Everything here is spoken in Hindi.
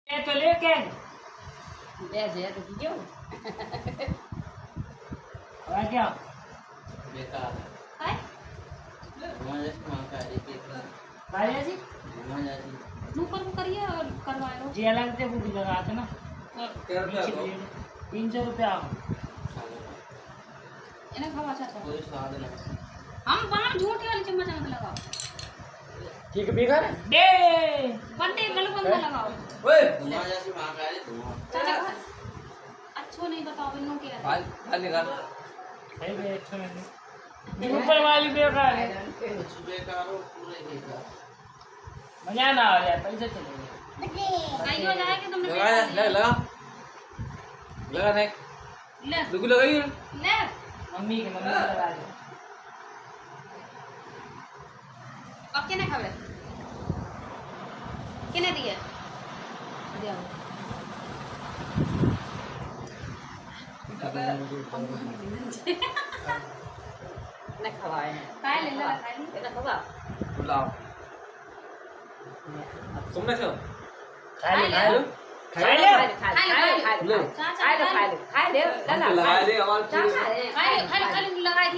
ये तो ले के ले जे तो क्यों और क्या बेकार है मजा मांगा एक एक कालिया जी मजा जी ऊपर को करिए और करवा लो जी अलग से बुक लगाते ना क्या रुपया 300 रुपया इन्हें खावा चाहता कोई स्वाद नहीं हम बाहर झूठी वाली चम्मच मत लगाओ ठीक बिगर दे बंदे गलगल मत लगाओ ओए मजा से मांगा है तुम चलो अच्छो नहीं बताओ इन्हों के हाल निकाल सही है अच्छा नहीं ऊपर वाली बेकार है कुछ बेकार हो पूरे बेकार मजा ना आ जाए पैसे चले कहीं हो जाए कि तुमने लगा नहीं ले दुगु लगाइए ले मम्मी के लगा दे अब किने खावे किने दिए दिया न खवाए काय ले ला काय न खवा बुलाओ तुमने क्यों खा ले खा ले। खा ले खाए दे चाचा खाए दे खाए दे लगा दे आवाज चाचा खाए लगाई